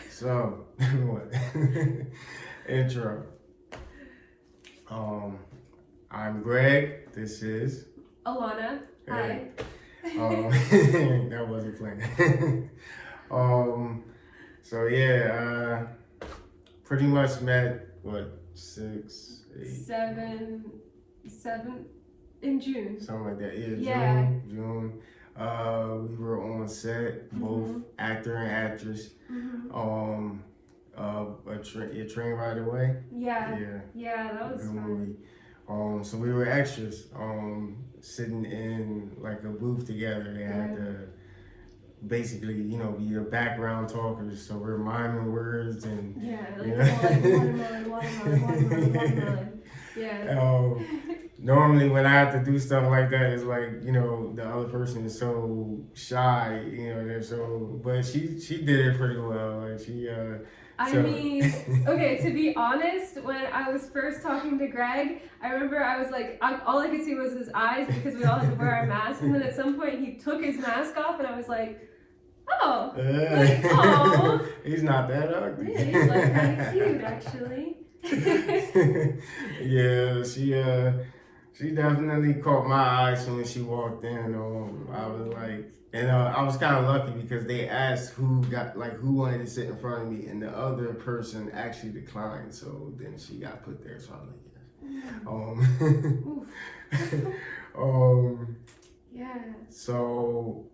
So, what? Intro. I'm Greg. This is Alana. Hi. that wasn't planned. So yeah, pretty much met what 6, 8, Seven in June. something like that. Yeah. June. We were on set, both actor and actress. Um, a train ride away. Yeah, that was Good fun. movie. So we were extras, sitting in like a booth together. They had to basically, be the background talkers. So we're miming words and like watermelon. Yeah. Normally when I have to do stuff like that, it's like, the other person is so shy, they're so, but she did it pretty well. Like Okay, to be honest, when I was first talking to Greg, I remember I was like, all I could see was his eyes because we all had to wear our masks. And then at some point he took his mask off and I was like, oh. He's not that ugly. Yeah, he's like kind of cute actually. Yeah, she definitely caught my eye so when she walked in. I was like, and I was kind of lucky because they asked who wanted to sit in front of me, and the other person actually declined. So then she got put there. So I was like, yes. Yeah. So.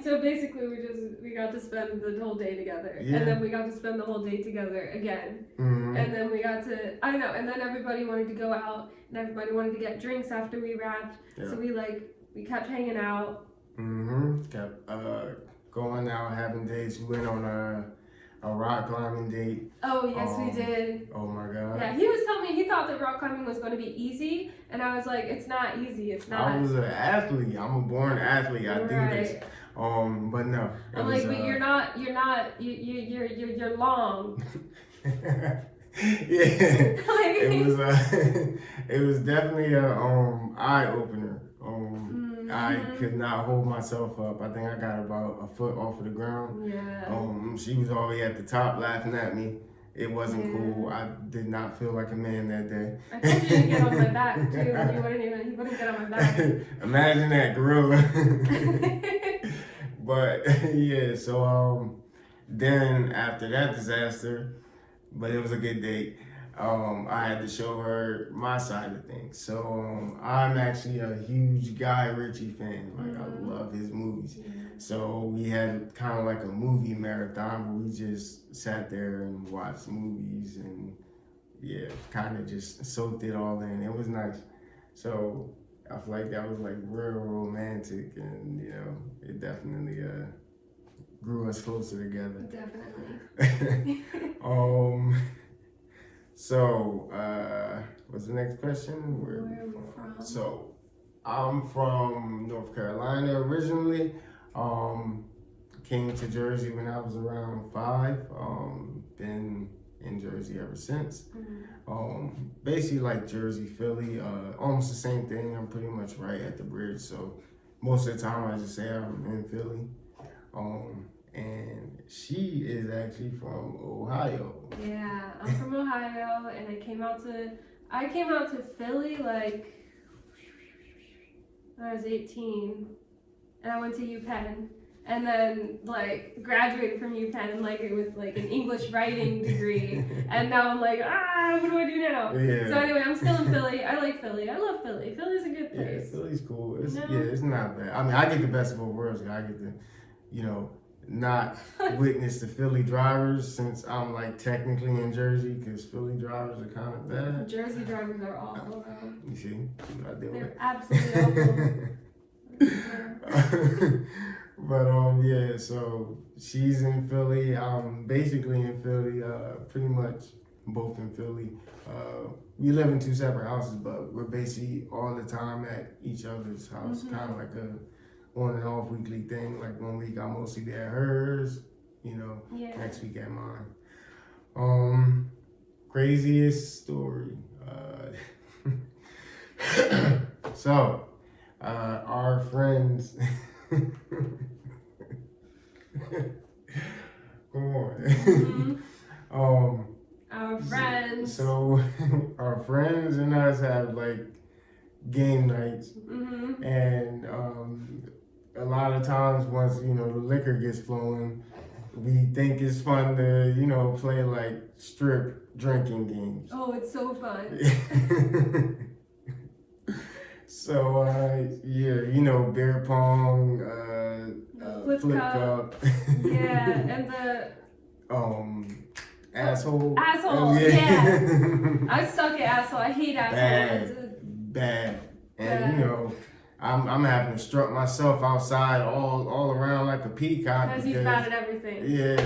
So basically we got to spend the whole day together, and then we got to spend the whole day together again, and then we got to, and then everybody wanted to go out, and everybody wanted to get drinks after we wrapped, so we kept hanging out. Kept going out, having dates. We went on a rock climbing date. Oh yes, we did. Oh my God. Yeah, he was telling me he thought that rock climbing was going to be easy, and I was like, it's not easy. It's not. I was an athlete. I'm a born athlete. I do this. But no. I'm like, but you're not. You're long. It was definitely a eye opener. I could not hold myself up. I think I got about a foot off of the ground. Yeah. She was already at the top laughing at me. It wasn't cool. I did not feel like a man that day. I told you to get on my back too, and he wouldn't get on my back. Imagine that, gorilla. But yeah, so then after that disaster, but it was a good date. I had to show her my side of things. So I'm actually a huge Guy Ritchie fan. Like I love his movies. So we had kind of like a movie marathon where we just sat there and watched movies and kind of just soaked it all in. It was nice. So I feel like that was like real romantic, and it definitely grew us closer together. Definitely. So, what's the next question? Where are we from? So, I'm from North Carolina originally. Came to Jersey when I was around 5. Been in Jersey ever since. Basically like Jersey, Philly, almost the same thing. I'm pretty much right at the bridge. So, most of the time I just say I'm in Philly. And she is actually from Ohio. Yeah, I'm from Ohio, and I came out to Philly like when I was 18, and I went to UPenn, and then like graduated from UPenn with like an English writing degree, and now I'm like, what do I do now? Yeah. So anyway, I'm still in Philly. I like Philly. I love Philly. Philly's a good place. Yeah, Philly's cool. It's not bad. I mean, I get the best of both worlds. I get to, not witness the Philly drivers since I'm like technically in Jersey, because Philly drivers are kind of bad. Jersey drivers are awful though. You see what I deal with? They're absolutely awful. But so she's in Philly. I'm basically in Philly. Pretty much both in Philly. We live in 2 separate houses, but we're basically all the time at each other's house. Kind of like a on and off weekly thing. Like 1 week I mostly be at hers, next week at mine. Craziest story. So our friends Come on. Our friends. So our friends and us have like game nights, and a lot of times once the liquor gets flowing, we think it's fun to play like strip drinking games. Oh, it's so fun. So beer pong, flip cup. Yeah, and the asshole. Asshole, yeah. I suck at asshole. I hate asshole. Bad. And I'm having to strut myself outside all around like a peacock. Because he's bad at everything. Yeah,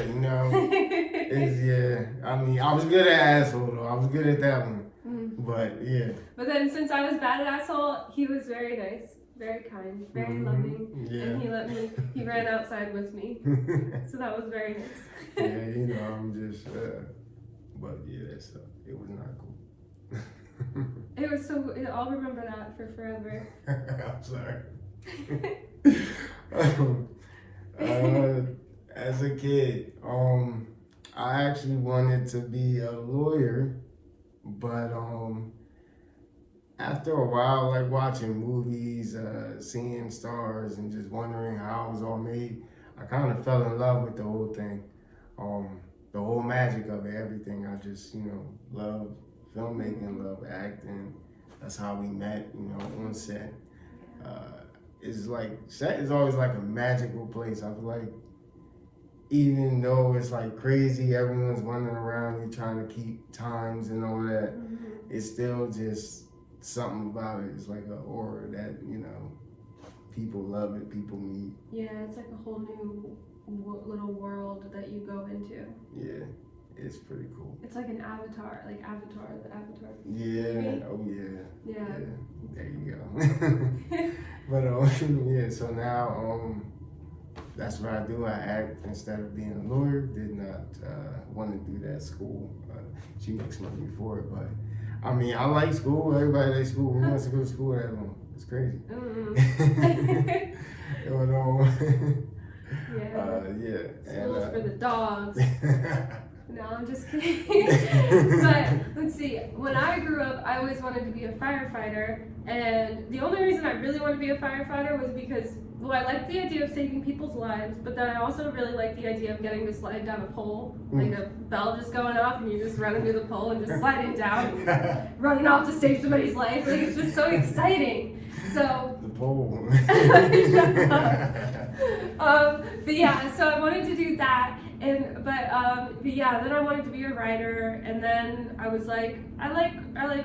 I mean, I was good at asshole though. I was good at that one. But yeah. But then since I was bad at asshole, he was very nice, very kind, very loving. Yeah. And he ran outside with me. So that was very nice. Yeah, I'm just, but yeah, it was not cool. It was so, I'll remember that for forever. I'm sorry. As a kid, I actually wanted to be a lawyer, but after a while, like watching movies, seeing stars, and just wondering how it was all made, I kind of fell in love with the whole thing, the whole magic of it, everything. I just, love filmmaking, love acting. That's how we met, on set. It's like, set is always like a magical place. I feel like, even though it's like crazy, everyone's running around, you're trying to keep times and all that, it's still just something about it. It's like an aura that, people love it, people meet. Yeah, it's like a whole new little world that you go into. Yeah, it's pretty cool. It's like an Avatar, the Avatar. Yeah, oh yeah. Yeah. There you go. But yeah, so now that's what I do. I act instead of being a lawyer. Did not want to do that school. She makes money for it, but I mean, I like school. Everybody likes school. Who wants to go to school that long? It's crazy. Yeah. School's for the dogs. No, I'm just kidding. But let's see. When I grew up, I always wanted to be a firefighter, and the only reason I really wanted to be a firefighter was because, well, I liked the idea of saving people's lives, but then I also really liked the idea of getting to slide down a pole, like a bell just going off, and you just running through the pole and just sliding down, and running off to save somebody's life. Like, it's just so exciting. So the pole. But yeah, so I wanted to do that. But yeah, then I wanted to be a writer, and then I was like, I like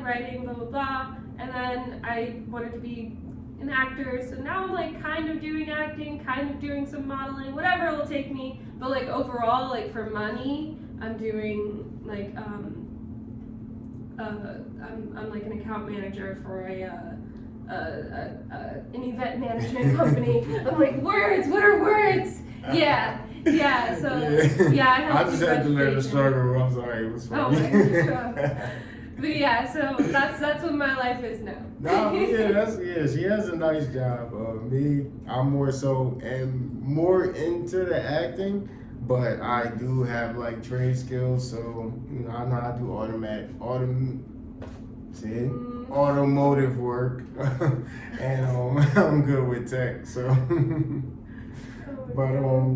writing, blah blah blah, and then I wanted to be an actor. So now I'm like kind of doing acting, kind of doing some modeling, whatever it'll take me. But like overall, like for money, I'm doing like I'm like an account manager for an event management company. I'm like, words, what are words? Yeah. So yeah, I helped. I just had to let her struggle. I'm sorry, it was funny. Oh my God. But yeah, so that's what my life is now. No, yeah, she has a nice job. Me, I'm more into the acting, but I do have like trade skills, so I know how to do automotive work, and I'm good with tech. So, but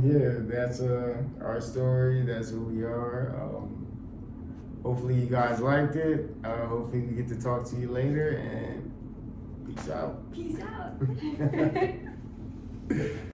yeah, that's our story. That's who we are. Hopefully you guys liked it. Hopefully we get to talk to you later, and peace out. Peace out.